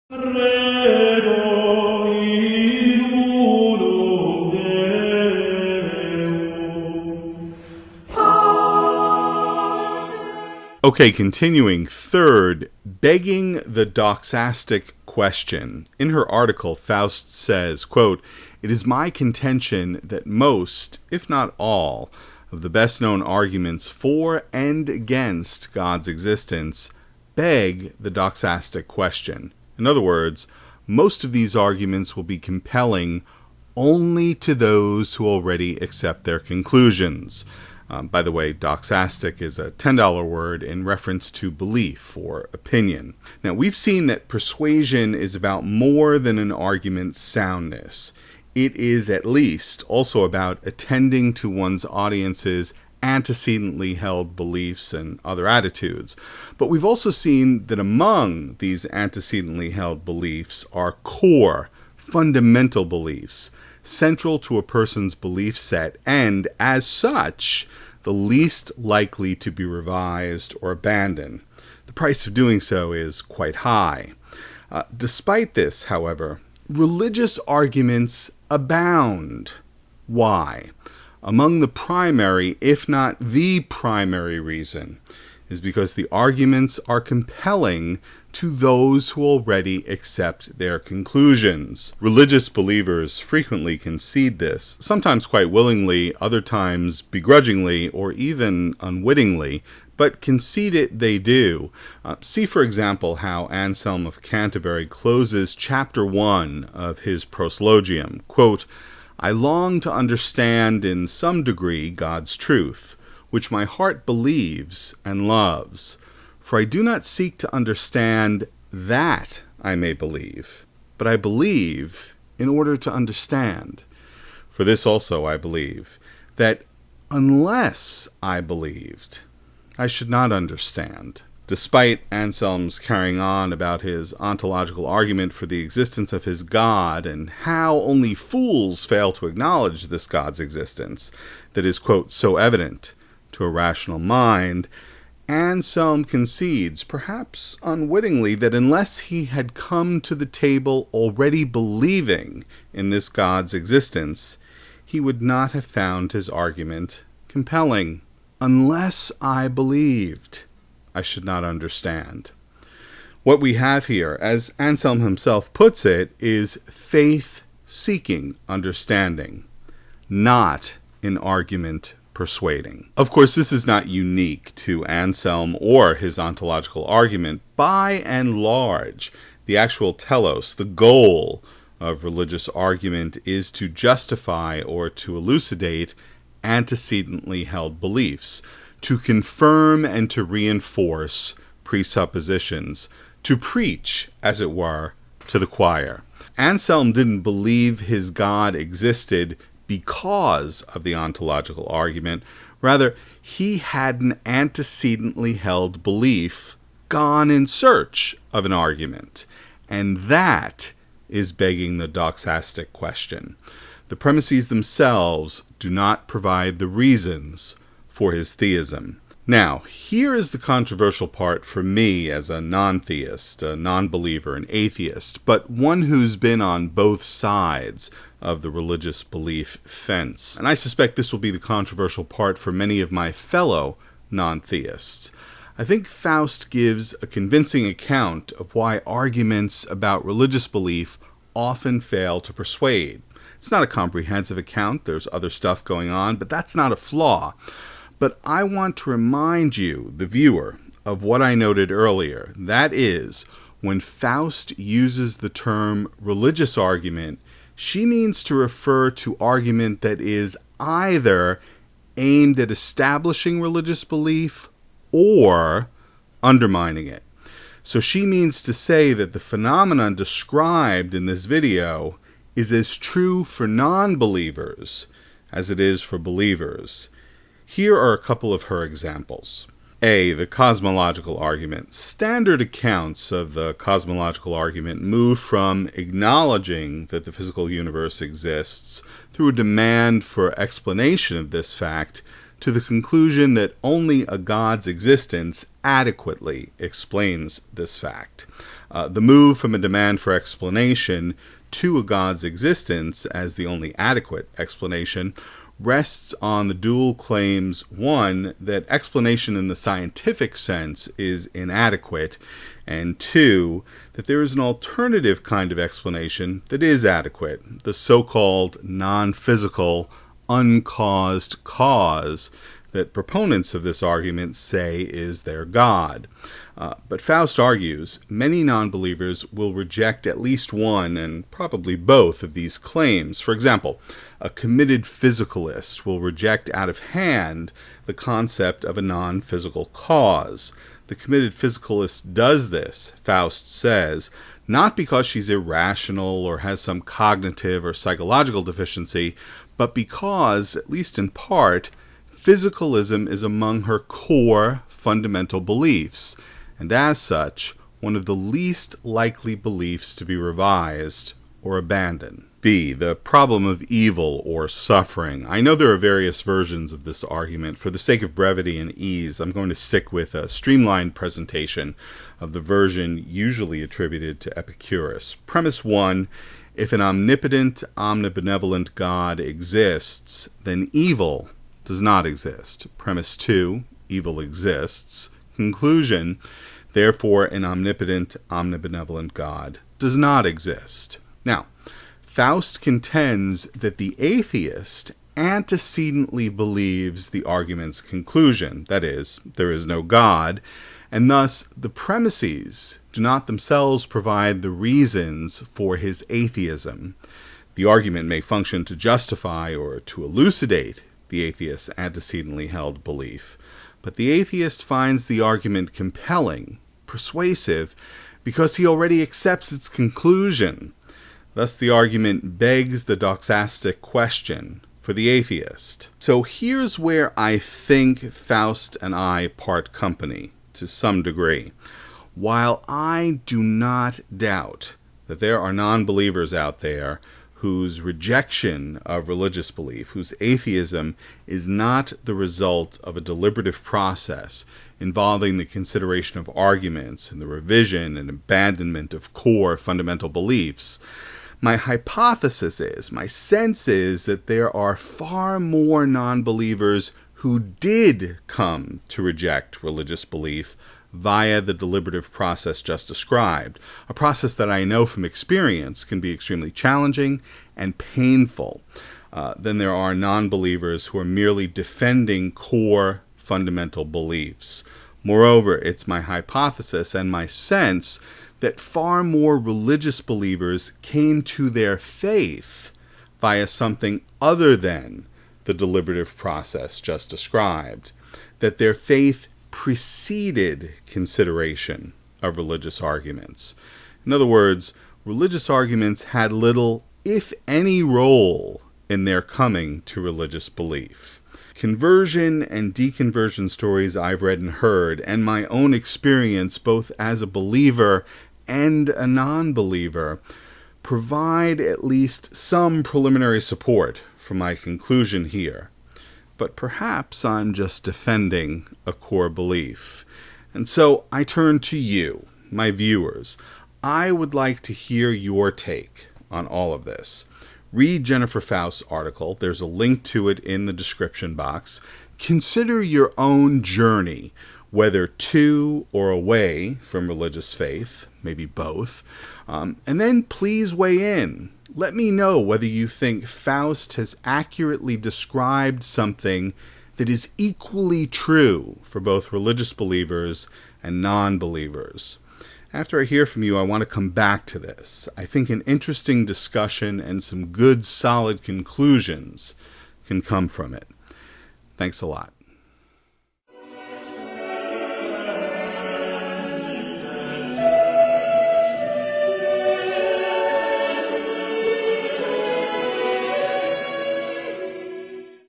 Okay, continuing. Third, begging the doxastic question. In her article, Faust says, quote, "It is my contention that most, if not all, of the best-known arguments for and against God's existence beg the doxastic question. In other words, most of these arguments will be compelling only to those who already accept their conclusions." By the way, doxastic is a $10 word in reference to belief or opinion. Now, we've seen that persuasion is about more than an argument's soundness. It is at least also about attending to one's audience's antecedently held beliefs and other attitudes. But we've also seen that among these antecedently held beliefs are core, fundamental beliefs, central to a person's belief set, and as such, the least likely to be revised or abandoned. The price of doing so is quite high. Despite this, however, religious arguments abound. Why? Among the primary, if not the primary reason, is because the arguments are compelling to those who already accept their conclusions. Religious believers frequently concede this, sometimes quite willingly, other times begrudgingly, or even unwittingly, but concede it they do. See, for example, how Anselm of Canterbury closes chapter 1 of his Proslogium. Quote, "I long to understand in some degree God's truth, which my heart believes and loves. For I do not seek to understand that I may believe, but I believe in order to understand. For this also I believe, that unless I believed, I should not understand." Despite Anselm's carrying on about his ontological argument for the existence of his God and how only fools fail to acknowledge this God's existence that is, quote, "so evident to a rational mind," Anselm concedes, perhaps unwittingly, that unless he had come to the table already believing in this God's existence, he would not have found his argument compelling. Unless I believed, I should not understand. What we have here, as Anselm himself puts it, is faith-seeking understanding, not an argument persuading. Of course, this is not unique to Anselm or his ontological argument. By and large, the actual telos, the goal of religious argument, is to justify or to elucidate antecedently held beliefs, to confirm and to reinforce presuppositions, to preach, as it were, to the choir. Anselm didn't believe his God existed because of the ontological argument. Rather, he had an antecedently held belief gone in search of an argument. And that is begging the doxastic question. The premises themselves do not provide the reasons for his theism. Now, here is the controversial part for me as a non-theist, a non-believer, an atheist, but one who's been on both sides of the religious belief fence. And I suspect this will be the controversial part for many of my fellow non-theists. I think Faust gives a convincing account of why arguments about religious belief often fail to persuade. It's not a comprehensive account, there's other stuff going on, but that's not a flaw. But I want to remind you, the viewer, of what I noted earlier. That is, when Faust uses the term religious argument, she means to refer to argument that is either aimed at establishing religious belief or undermining it. So she means to say that the phenomenon described in this video is as true for non-believers as it is for believers. Here are a couple of her examples. A, the cosmological argument. Standard accounts of the cosmological argument move from acknowledging that the physical universe exists through a demand for explanation of this fact to the conclusion that only a God's existence adequately explains this fact. The move from a demand for explanation to a God's existence as the only adequate explanation rests on the dual claims, one, that explanation in the scientific sense is inadequate, and two, that there is an alternative kind of explanation that is adequate, the so-called non-physical, uncaused cause that proponents of this argument say is their God. But Faust argues many non-believers will reject at least one and probably both of these claims. For example, a committed physicalist will reject out of hand the concept of a non-physical cause. The committed physicalist does this, Faust says, not because she's irrational or has some cognitive or psychological deficiency, but because, at least in part, physicalism is among her core fundamental beliefs, and as such, one of the least likely beliefs to be revised or abandoned. B. The problem of evil or suffering. I know there are various versions of this argument. For the sake of brevity and ease, I'm going to stick with a streamlined presentation of the version usually attributed to Epicurus. Premise 1. If an omnipotent, omnibenevolent God exists, then evil does not exist. Premise 2. Evil exists. Conclusion. Therefore, an omnipotent, omnibenevolent God does not exist. Now, Faust contends that the atheist antecedently believes the argument's conclusion, that is, there is no God, and thus the premises do not themselves provide the reasons for his atheism. The argument may function to justify or to elucidate the atheist's antecedently held belief, but the atheist finds the argument compelling, persuasive, because he already accepts its conclusion. Thus, the argument begs the doxastic question for the atheist. So here's where I think Faust and I part company, to some degree. While I do not doubt that there are non-believers out there whose rejection of religious belief, whose atheism is not the result of a deliberative process involving the consideration of arguments and the revision and abandonment of core fundamental beliefs, my hypothesis is, my sense is that there are far more non-believers who did come to reject religious belief via the deliberative process just described, a process that I know from experience can be extremely challenging and painful, than there are non-believers who are merely defending core fundamental beliefs. Moreover, it's my hypothesis and my sense that far more religious believers came to their faith via something other than the deliberative process just described, that their faith preceded consideration of religious arguments. In other words, religious arguments had little, if any, role in their coming to religious belief. Conversion and deconversion stories I've read and heard, and my own experience both as a believer and a non-believer, provide at least some preliminary support for my conclusion here. But perhaps I'm just defending a core belief. And so I turn to you, my viewers. I would like to hear your take on all of this. Read Jennifer Faust's article. There's a link to it in the description box. Consider your own journey, whether to or away from religious faith, maybe both. And then please weigh in. Let me know whether you think Faust has accurately described something that is equally true for both religious believers and non-believers. After I hear from you, I want to come back to this. I think an interesting discussion and some good, solid conclusions can come from it. Thanks a lot.